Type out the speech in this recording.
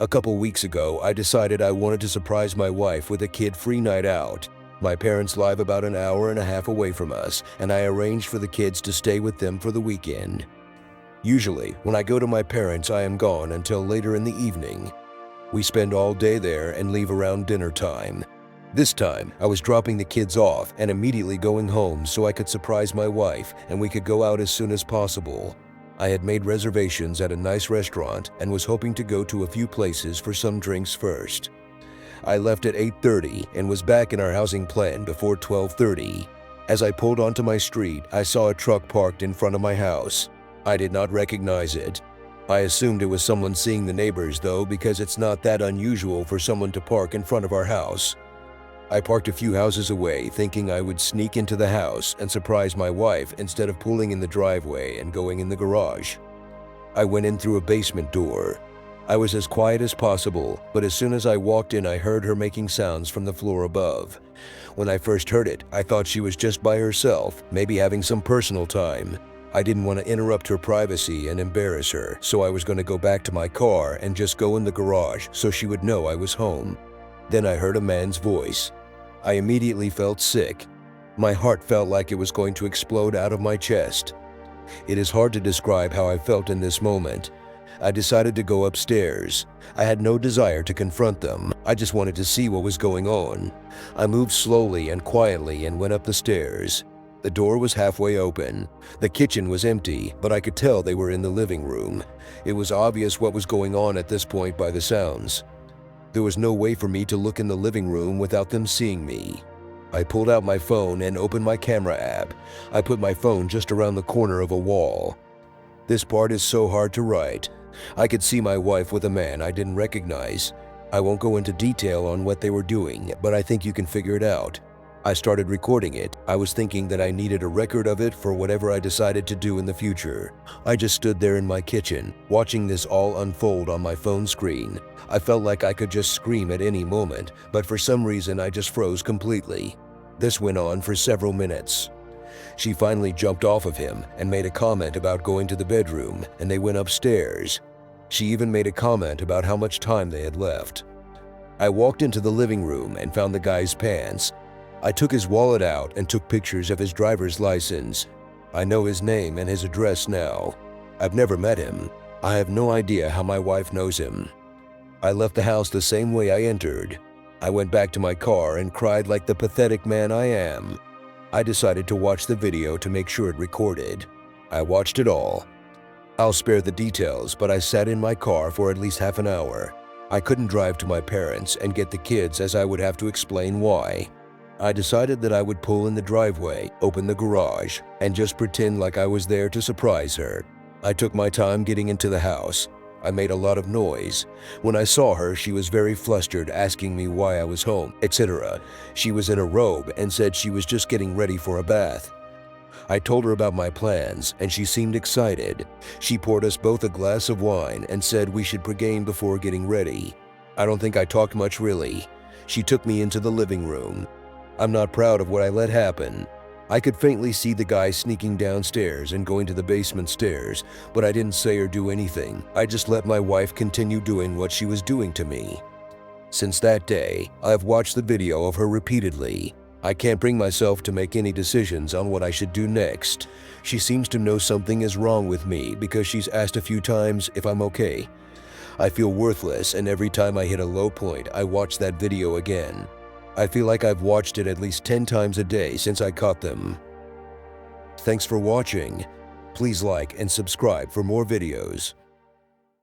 A couple weeks ago, I decided I wanted to surprise my wife with a kid-free night out. My parents live about an hour and a half away from us, and I arranged for the kids to stay with them for the weekend. Usually, when I go to my parents', I am gone until later in the evening. We spend all day there and leave around dinner time. This time, I was dropping the kids off and immediately going home so I could surprise my wife and we could go out as soon as possible. I had made reservations at a nice restaurant and was hoping to go to a few places for some drinks first. I left at 8:30 and was back in our housing plan before 12:30. As I pulled onto my street, I saw a truck parked in front of my house. I did not recognize it. I assumed it was someone seeing the neighbors though, because it's not that unusual for someone to park in front of our house. I parked a few houses away, thinking I would sneak into the house and surprise my wife instead of pulling in the driveway and going in the garage. I went in through a basement door. I was as quiet as possible, but as soon as I walked in, I heard her making sounds from the floor above. When I first heard it, I thought she was just by herself, maybe having some personal time. I didn't want to interrupt her privacy and embarrass her, so I was going to go back to my car and just go in the garage so she would know I was home. Then I heard a man's voice. I immediately felt sick. My heart felt like it was going to explode out of my chest. It is hard to describe how I felt in this moment. I decided to go upstairs. I had no desire to confront them. I just wanted to see what was going on. I moved slowly and quietly and went up the stairs. The door was halfway open. The kitchen was empty, but I could tell they were in the living room. It was obvious what was going on at this point by the sounds. There was no way for me to look in the living room without them seeing me. I pulled out my phone and opened my camera app. I put my phone just around the corner of a wall. This part is so hard to write. I could see my wife with a man I didn't recognize. I won't go into detail on what they were doing, but I think you can figure it out. I started recording it. I was thinking that I needed a record of it for whatever I decided to do in the future. I just stood there in my kitchen, watching this all unfold on my phone screen. I felt like I could just scream at any moment, but for some reason I just froze completely. This went on for several minutes. She finally jumped off of him and made a comment about going to the bedroom, and they went upstairs. She even made a comment about how much time they had left. I walked into the living room and found the guy's pants. I took his wallet out and took pictures of his driver's license. I know his name and his address now. I've never met him. I have no idea how my wife knows him. I left the house the same way I entered. I went back to my car and cried like the pathetic man I am. I decided to watch the video to make sure it recorded. I watched it all. I'll spare the details, but I sat in my car for at least half an hour. I couldn't drive to my parents and get the kids as I would have to explain why. I decided that I would pull in the driveway, open the garage, and just pretend like I was there to surprise her. I took my time getting into the house. I made a lot of noise. When I saw her, she was very flustered, asking me why I was home, etc. She was in a robe and said she was just getting ready for a bath. I told her about my plans, and she seemed excited. She poured us both a glass of wine and said we should pregame before getting ready. I don't think I talked much really. She took me into the living room. I'm not proud of what I let happen. I could faintly see the guy sneaking downstairs and going to the basement stairs, but I didn't say or do anything. I just let my wife continue doing what she was doing to me. Since that day, I've watched the video of her repeatedly. I can't bring myself to make any decisions on what I should do next. She seems to know something is wrong with me because she's asked a few times if I'm okay. I feel worthless, and every time I hit a low point, I watch that video again. I feel like I've watched it at least 10 times a day since I caught them. Thanks for watching. Please like and subscribe for more videos.